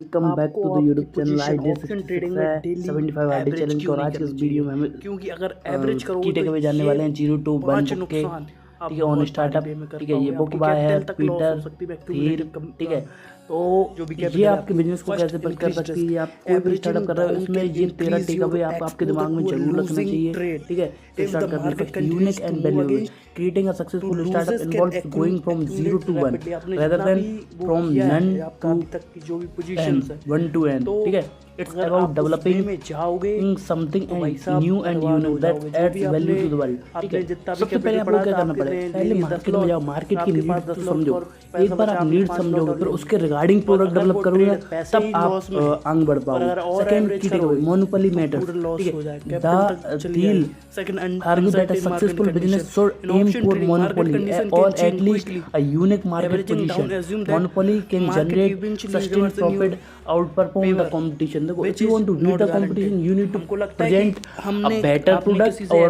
Welcome back to the YouTube channel. I day option trading में daily 75 ID average challenge क्यों और नहीं आज के इस करनी वीडियो में चाहिए? हमें क्योंकि अगर एवरेज करोगे की टेक तो अवे जाने वाले हैं 0 टू 1 पांच बुक के। नुकसान आप ठीक है, ऑन बहुत स्टार्टअप। भारी पे में कर ठीक है, ये पाओगे। बुक आपकी बाय है कैपिटल तक लॉस हो पीटर सकती है, थील। accumulative ठीक है, तो जो भी ये कैपिटल है आपके बिजनेस को First, कैसे बिल्ड कर increase सकती है। risk. आप कोई भी Averaging स्टार्टअप कर रहे हो down इसमें can ये 13 increase टेक your अवे आपके exposure दिमाग में to a जरूर रखना losing चाहिए। trade. ठीक है, तो If स्टार्ट the करने market first continues unique to and move valuable against, creating a तो successful losses startup can involves going from 0 accumulate to 1 rapidly. आपने रेदर जितना देन भी वो फ्रॉम किया नन है आपका टू अभी तक की जो भी पोजीशंस है 1 to n। तो ठीक है, इट्स अगर अबाउट आप उस डेवलपिंग वे में जाओगे something तो भाई and साहब new and बर्बाद हो unique that जाओगे। जो adds भी value आपने to the world। ठीक आपने है, जितना भी सबसे पहले कैपिटल आपको पढ़ा क्या था करना आपके पड़ेगा, लिए पहले डेली 10 मार्केट में लॉट जाओ, मार्केट की आपके नीड पास को 10 लॉट समझो। और पैसा एक बार बचा आप आपने नीड 5 लॉट समझोगे और फिर ले उसके लिए। रिगार्डिंग और प्रोडक्ट अगर डेवलप वो करोगे ट्रेड पैसे तब ही आप लॉस में आगे बढ़ और पाओगे। अगर और सेकंड एवरेज की टेक करोगे मोनोपोली तो मैटर्स। पूरा लॉस ठीक हो है, जाए, कैपिटल तक द चली डील जाएगी। Second argue that a successful business should aim for monopoly or at least a unique market position. Monopoly can generate sustained profit, outperform the competition. देखो, if you want to beat the competition, you need to present a better product or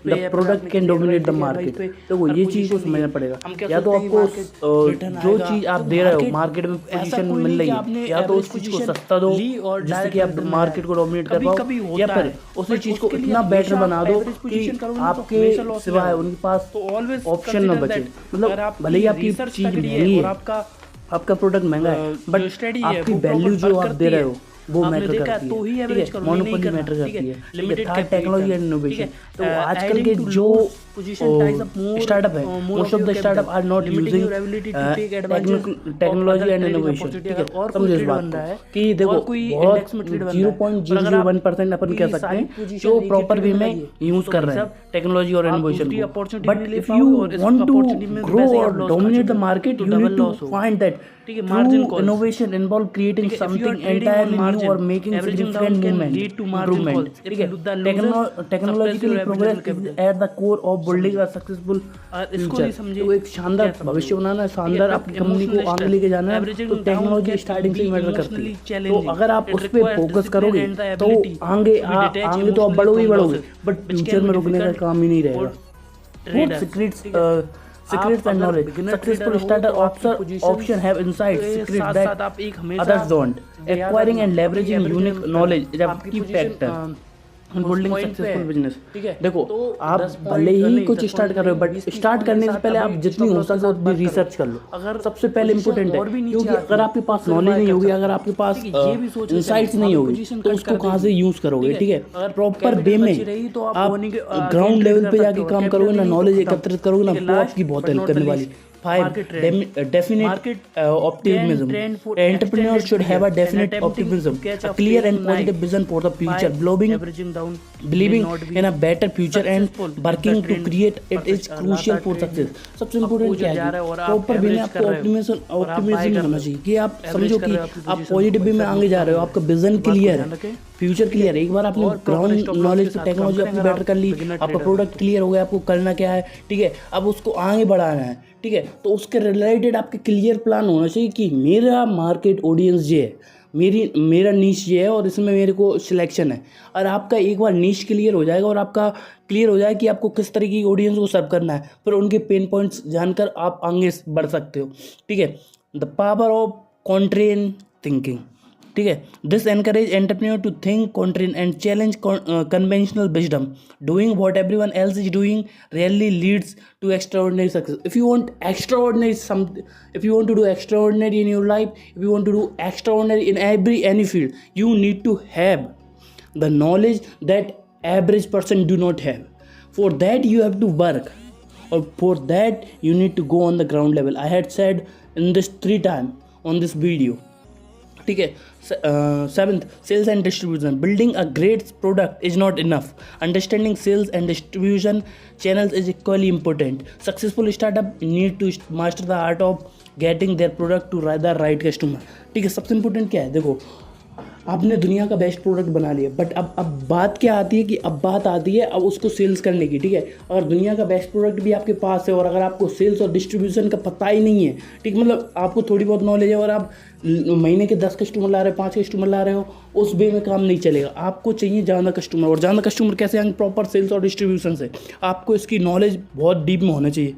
the product can dominate the market. देखो, ये चीज को समझना पड़ेगा। या तो आपको जो चीज आप दे रहे हो मार्केट में पोजीशन मिल रही है, या तो उस चीज को सस्ता दो जिससे कि आप मार्केट को डोमिनेट कर पाओ, या फिर उसी चीज को इतना बेटर बना दो कि आपके सिवाय उनके पास ऑप्शन ना बचे। मतलब भले ही आपकी चीज महंगी है, आपका प्रोडक्ट महंगा है, बट आपकी वैल्यू जो आप दे रहे हो वो मैटर करती है। ठीक है, मोनोपोली मैटर करती है। Limited technology and innovation. तो आजकल के जो स्टार्टअप है, most of the startup are not using technology and innovation. ठीक है, समझो इस बात को कि देखो बहुत 0.001% अपन कह सकते हैं जो प्रॉपर वे में यूज कर रहे हैं टेक्नोलॉजी और इनोवेशन को। But if you want to grow और dominate the market, you need to find that through innovation involve creating something entirely new or making significant improvement. ठीक है, technological progress is at the core of building a successful future। तो एक शानदार भविष्य बनाना है, शानदार आपकी कंपनी को आगे लेके जाना है, तो टेक्नोलॉजी स्टार्टिंग से ही मैटर करती है। तो अगर आप उस पर फोकस करोगे तो आगे तो आप बढ़ोगे ही बढ़ोगे, बट फ्यूचर में रुकने का काम ही नहीं रहेगा। Secrets and knowledge. Successful startup option have insights, secrets that others don't. Acquiring and leveraging unique knowledge is a key factor in building successful business। ठीक है, देखो आप भले ही कुछ स्टार्ट कर रहे हो, बट स्टार्ट करने से पहले आप जितनी हो सके उतनी रिसर्च कर लो। अगर सबसे पहले इम्पोर्टेंट है, क्योंकि अगर आपके पास नॉलेज नहीं होगी, अगर आपके पास इंसाइट्स नहीं होगी, तो उसको कहाँ से यूज करोगे। ठीक है, प्रॉपर वे में आप ग्राउंड लेवल पे जाके काम करोगे ना, नॉलेज एकत्रित करोगे ना, वो आपकी बहुत हेल्प करने वाली। 5. Definite optimism. Entrepreneurs should have a definite optimism, a clear and positive vision for the future, believing in a better future and working to create it is crucial for success। सबसे important क्या है, proper way में आपको optimism होना चाहिए कि आप समझो कि आप पॉजिटिव वे में आगे जा रहे हो, आपका विजन क्लियर है, फ्यूचर क्लियर है। एक बार आपने ग्राउंड नॉलेज टेक्नोलॉजी अपनी बेटर कर ली, आपका प्रोडक्ट क्लियर हो गया, आपको करना क्या है। ठीक है, अब उसको आगे बढ़ाना है। ठीक है, तो उसके रिलेटेड आपके क्लियर प्लान होना चाहिए कि मेरा मार्केट ऑडियंस ये है, मेरा नीश ये है और इसमें मेरे को सिलेक्शन है। और आपका एक बार नीश क्लियर हो जाएगा और आपका क्लियर हो जाए कि आपको किस तरह की ऑडियंस को सर्व करना है, फिर उनके पेन पॉइंट्स जानकर आप आगे बढ़ सकते हो। ठीक है, the power of contrarian thinking. ठीक है, this encourage entrepreneur to think contrarian and challenge conventional wisdom. Doing what everyone else is doing really leads to extraordinary success. If you want to do extraordinary in your life, if you want to do extraordinary in any field, you need to have the knowledge that average person do not have. For that you have to work, or for that you need to go on the ground level. I had said in this 3 times on this video। ठीक है, 7th, sales and distribution. Building a great product is not enough. Understanding sales and distribution channels is equally important. Successful startup need to master the art of getting their product to the right customer। ठीक है, सबसे important क्या है, देखो आपने दुनिया का best product बना लिया, बट अब बात क्या आती है कि अब बात आती है अब उसको सेल्स करने की। ठीक है, अगर दुनिया का बेस्ट प्रोडक्ट भी आपके पास है और अगर आपको सेल्स और डिस्ट्रीब्यूशन का पता ही नहीं है, ठीक, मतलब आपको थोड़ी बहुत नॉलेज है और आप महीने के 10 कस्टमर ला रहे हो, 5 कस्टमर ला रहे हो, उस वे में काम नहीं चलेगा। आपको चाहिए ज़्यादा कस्टमर, और ज़्यादा कस्टमर कैसे आएंगे, प्रॉपर सेल्स और डिस्ट्रीब्यूशन से। आपको इसकी नॉलेज बहुत डीप में होना चाहिए।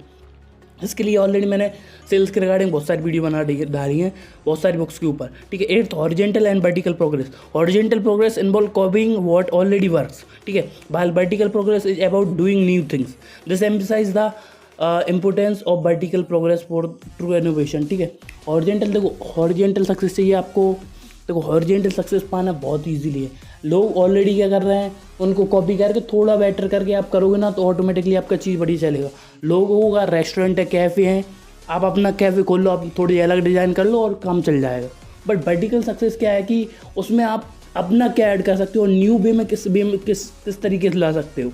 इसके लिए ऑलरेडी मैंने सेल्स के रिगार्डिंग बहुत सारी वीडियो डाली हैं, बहुत सारी बुक्स के ऊपर, ठीक है। 8th horizontal and vertical progress. Horizontal progress involve copying what already works, ठीक है, while vertical progress is about doing new things. This emphasize the importance of vertical progress for true innovation, ठीक है। Horizontal, देखो horizontal success चाहिए आपको, देखो horizontal success पाना बहुत ईजीली है। लोग ऑलरेडी क्या कर रहे हैं, उनको कॉपी करके थोड़ा बेटर करके आप करोगे ना तो ऑटोमेटिकली आपका चीज़ बढ़िया चलेगा। लोगों का रेस्टोरेंट है, कैफ़े हैं, आप अपना कैफ़े खोल लो, आप थोड़ी अलग डिज़ाइन कर लो और काम चल जाएगा। बट वर्टिकल सक्सेस क्या है कि उसमें आप अपना क्या ऐड कर सकते हो, न्यू वे में किस तरीके से ला सकते हो,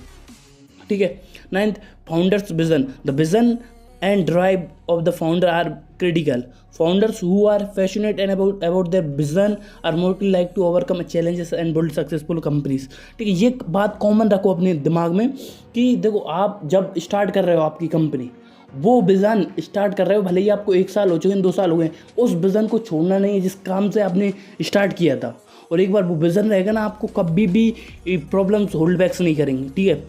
ठीक है। 9th founders vision. The vision and drive of the founder are critical. Founders who are passionate and about their vision are more like to overcome challenges and build successful companies, ठीक है। ये बात कॉमन रखो अपने दिमाग में कि देखो आप जब स्टार्ट कर रहे हो आपकी कंपनी, वो विज़न स्टार्ट कर रहे हो, भले ही आपको 1 साल हो चुके हैं, 2 साल हो गए, उस विज़न को छोड़ना नहीं है जिस काम से आपने स्टार्ट किया था। और एक बार वो विज़न रहेगा ना, आपको कभी भी प्रॉब्लम्स होल्ड बैक्स नहीं करेंगे, ठीक है।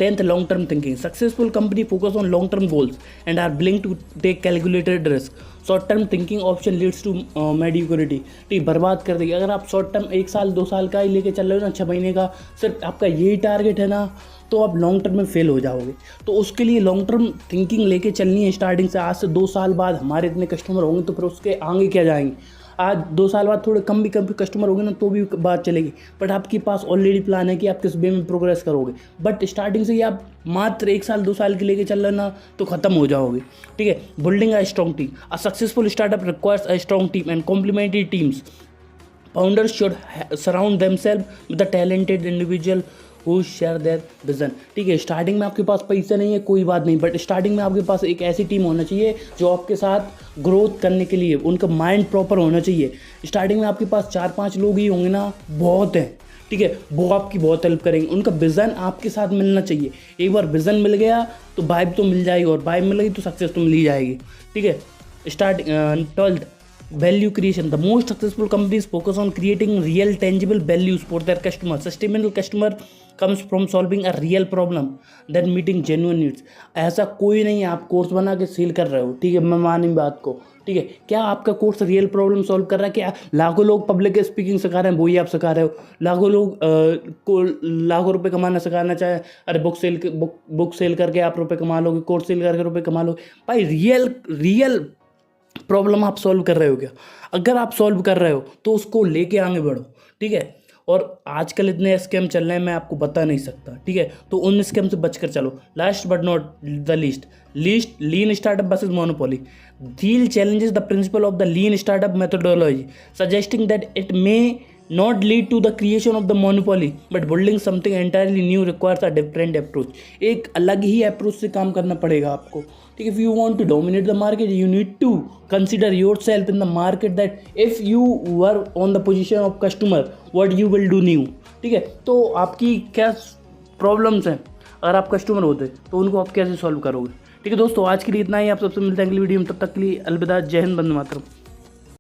10th long term thinking. Successful company focus on long term goals and are willing to take calculated risk. Short term thinking option leads to mediocrity, ठीक, बर्बाद कर देगी। अगर आप शॉर्ट टर्म 1 साल 2 साल का ही लेके चल रहे हो ना, 6 महीने का सिर्फ आपका यही टारगेट है ना, तो आप लॉन्ग टर्म में फेल हो जाओगे। तो उसके लिए लॉन्ग टर्म थिंकिंग लेके चलनी है स्टार्टिंग से। आज से 2 साल बाद हमारे इतने कस्टमर होंगे तो फिर उसके आगे क्या जाएंगे। आज 2 साल बाद थोड़े कम भी कस्टमर होंगे ना तो भी बात चलेगी, बट आपके पास ऑलरेडी प्लान है कि आप किस वे में प्रोग्रेस करोगे। बट स्टार्टिंग से ही आप मात्र 1 साल 2 साल के लेके चल रहे ना तो ख़त्म हो जाओगे, ठीक है। Building a strong team. A successful startup requires a strong team and complementary teams. Founders should surround themself with the talented individual who share their vision, ठीक है। स्टार्टिंग में आपके पास पैसा नहीं है कोई बात नहीं, बट स्टार्टिंग में आपके पास एक ऐसी टीम होना चाहिए जो आपके साथ ग्रोथ करने के लिए, उनका माइंड प्रॉपर होना चाहिए। स्टार्टिंग में आपके पास 4-5 लोग ही होंगे ना, बहुत हैं, ठीक है, वो आपकी बहुत हेल्प करेंगे। उनका विज़न आपके साथ मिलना चाहिए। एक बार विज़न मिल गया तो वाइब तो मिल जाएगी, और वाइब मिल गई तो सक्सेस तो मिल ही जाएगी, ठीक है। 12th value creation. The most successful companies focus on creating real tangible values for their customers. Sustainable customer comes from solving a real problem than meeting genuine needs. ऐसा कोई नहीं है आप कोर्स बना के सेल कर रहे हो, ठीक है, मैं मानी बात को, ठीक है। क्या आपका कोर्स रियल प्रॉब्लम सॉल्व कर रहा है? क्या लाखों लोग पब्लिक स्पीकिंग सिखा रहे हैं, वही आप सिखा रहे हो? लाखों लोग को लाखों रुपए कमाना सिखाना चाहे, अरे बुक सेल करके आप रुपए कमा लोगे, कोर्स सेल करके रुपए कमा लोगे। भाई रियल प्रॉब्लम आप सॉल्व कर रहे हो क्या? अगर आप सॉल्व कर रहे हो तो उसको लेके आगे बढ़ो, ठीक है। और आजकल इतने स्कैम चल रहे हैं मैं आपको बता नहीं सकता, ठीक है, तो उन स्कैम से बचकर चलो। Last but not the least lean startup versus monopoly. Thiel challenges the principle of the lean startup methodology, suggesting that it may not lead to the creation of the monopoly, but building something entirely new requires a different approach. एक अलग ही approach से काम करना पड़ेगा आपको, ठीक है। If you want to dominate the market, you need to consider yourself in the market, that if you were on the position of customer, what you will do new, ठीक है। तो आपकी क्या प्रॉब्लम्स हैं, अगर आप कस्टमर होते तो उनको आप कैसे सॉल्व करोगे, ठीक है। दोस्तों आज के लिए इतना ही, आप सबसे मिलते हैं अगली वीडियो में, तब तक के लिए अलविदा, जय हिंद, वंदे मातरम।